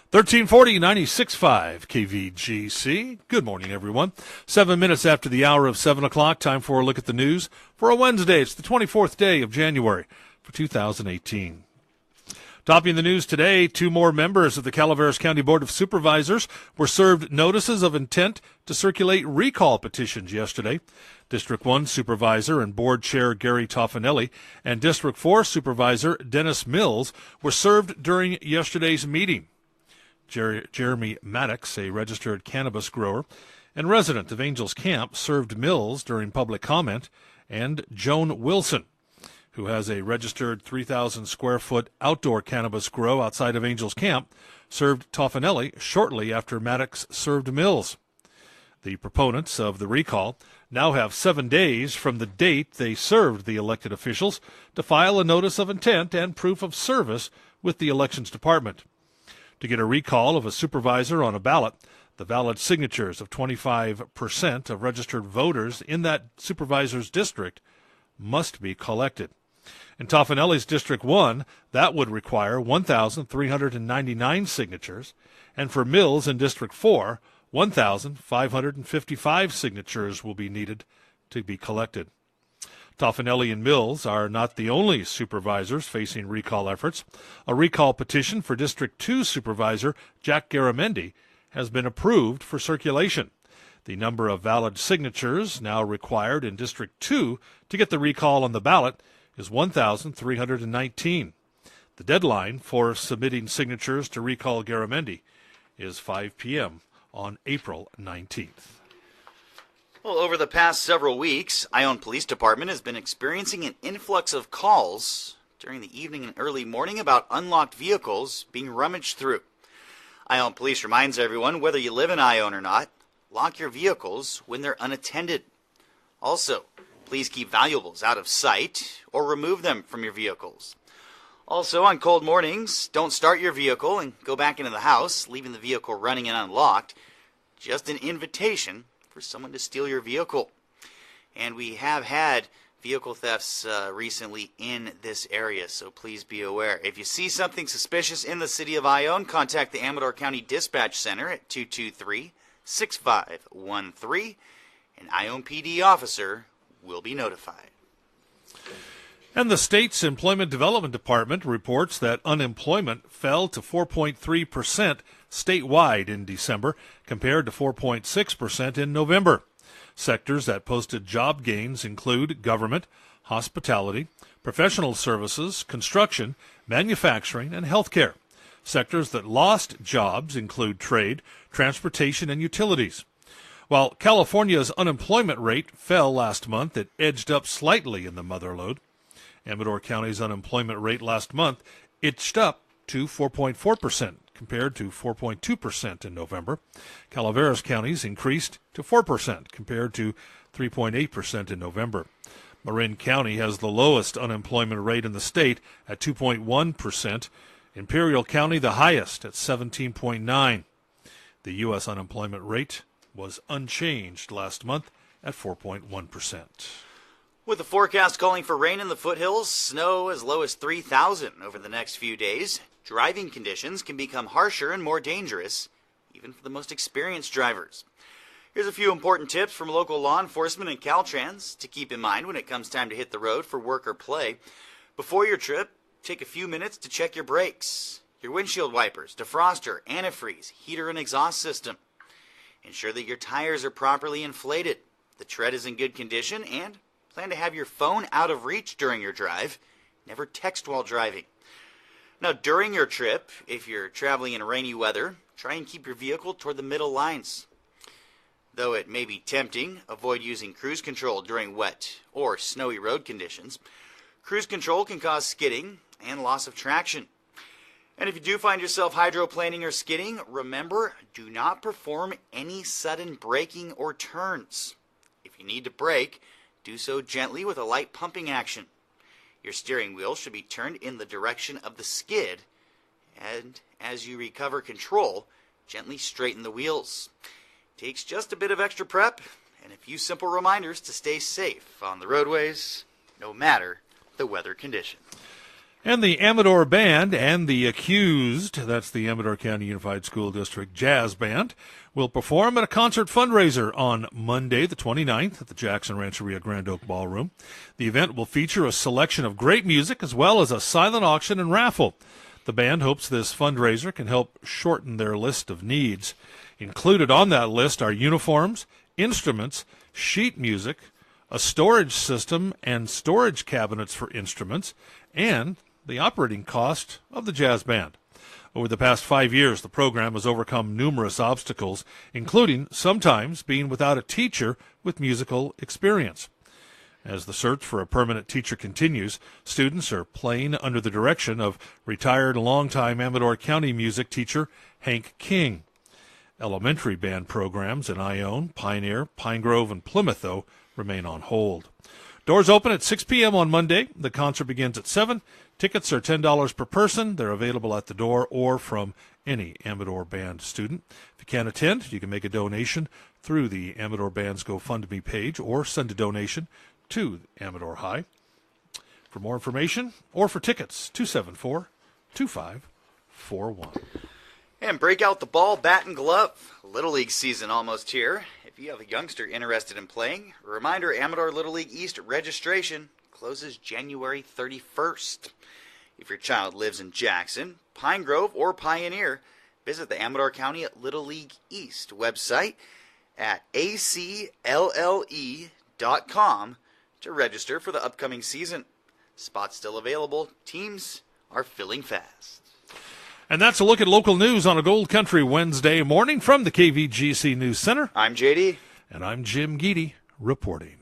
1340 96.5 KVGC. Good morning, everyone. 7 minutes after the hour of 7 o'clock, time for a look at the news for a Wednesday. It's the 24th day of January for 2018. Topping the news today, 2 more members of the Calaveras County Board of Supervisors were served notices of intent to circulate recall petitions yesterday. District 1 Supervisor and Board Chair Gary Toffanelli and District 4 Supervisor Dennis Mills were served during yesterday's meeting. Jeremy Maddox, a registered cannabis grower and resident of Angels Camp, served Mills during public comment, and Joan Wilson, who has a registered 3,000-square-foot outdoor cannabis grow outside of Angels Camp, served Toffanelli shortly after Maddox served Mills. The proponents of the recall now have 7 days from the date they served the elected officials to file a notice of intent and proof of service with the Elections Department. To get a recall of a supervisor on a ballot, the valid signatures of 25% of registered voters in that supervisor's district must be collected. In Toffanelli's District 1, that would require 1,399 signatures, and for Mills in District 4, 1,555 signatures will be needed to be collected. Toffanelli and Mills are not the only supervisors facing recall efforts. A recall petition for District 2 Supervisor Jack Garamendi has been approved for circulation. The number of valid signatures now required in District 2 to get the recall on the ballot is 1,319. The deadline for submitting signatures to recall Garamendi is 5 p.m. on April 19th. Well, over the past several weeks, Ione Police Department has been experiencing an influx of calls during the evening and early morning about unlocked vehicles being rummaged through. Ione Police reminds everyone, whether you live in Ione or not, lock your vehicles when they're unattended. Also, please keep valuables out of sight or remove them from your vehicles. Also, on cold mornings, don't start your vehicle and go back into the house, leaving the vehicle running and unlocked. Just an invitation for someone to steal your vehicle. And we have had vehicle thefts recently in this area, so please be aware. If you see something suspicious in the city of Ione, contact the Amador County Dispatch Center at 223-6513. An Ione PD officer will be notified. And the state's Employment Development Department reports that unemployment fell to 4.3% statewide in December, compared to 4.6% in November. Sectors that posted job gains include government, hospitality, professional services, construction, manufacturing, and healthcare. Sectors that lost jobs include trade, transportation, and utilities. While California's unemployment rate fell last month, it edged up slightly in the motherlode. Amador County's unemployment rate last month itched up to 4.4%, compared to 4.2% in November. Calaveras County's increased to 4%, compared to 3.8% in November. Marin County has the lowest unemployment rate in the state at 2.1%. Imperial County the highest at 17.9%. The U.S. unemployment rate was unchanged last month at 4.1%. With the forecast calling for rain in the foothills, snow as low as 3,000 over the next few days, driving conditions can become harsher and more dangerous, even for the most experienced drivers. Here's a few important tips from local law enforcement and Caltrans to keep in mind when it comes time to hit the road for work or play. Before your trip, take a few minutes to check your brakes, your windshield wipers, defroster, antifreeze, heater and exhaust system. Ensure that your tires are properly inflated, the tread is in good condition, and plan to have your phone out of reach during your drive. Never text while driving. Now, during your trip, if you're traveling in rainy weather, try and keep your vehicle toward the middle lines. Though it may be tempting, avoid using cruise control during wet or snowy road conditions. Cruise control can cause skidding and loss of traction. And if you do find yourself hydroplaning or skidding, remember, do not perform any sudden braking or turns. If you need to brake, do so gently with a light pumping action. Your steering wheel should be turned in the direction of the skid, and as you recover control, gently straighten the wheels. It takes just a bit of extra prep and a few simple reminders to stay safe on the roadways, no matter the weather condition. And the Amador Band and the Accused, that's the Amador County Unified School District Jazz Band, will perform at a concert fundraiser on Monday, the 29th, at the Jackson Rancheria Grand Oak Ballroom. The event will feature a selection of great music as well as a silent auction and raffle. The band hopes this fundraiser can help shorten their list of needs. Included on that list are uniforms, instruments, sheet music, a storage system and storage cabinets for instruments, and the operating cost of the jazz band. Over the past 5 years, the program has overcome numerous obstacles, including sometimes being without a teacher with musical experience. As the search for a permanent teacher continues, students are playing under the direction of retired longtime Amador County music teacher Hank King. Elementary band programs in Ione, Pioneer, Pine Grove, and Plymouth, though, remain on hold. Doors open at 6 p.m. on Monday. The concert begins at 7. Tickets are $10 per person. They're available at the door or from any Amador Band student. If you can't attend, you can make a donation through the Amador Band's GoFundMe page or send a donation to Amador High. For more information or for tickets, 274-2541. And break out the ball, bat, and glove. Little League season almost here. If you have a youngster interested in playing, a reminder, Amador Little League East registration closes January 31st. If your child lives in Jackson, Pine Grove, or Pioneer, visit the Amador County Little League East website at aclle.com to register for the upcoming season. Spots still available. Teams are filling fast. And that's a look at local news on a Gold Country Wednesday morning from the KVGC News Center. I'm JD. And I'm Jim Geedy reporting.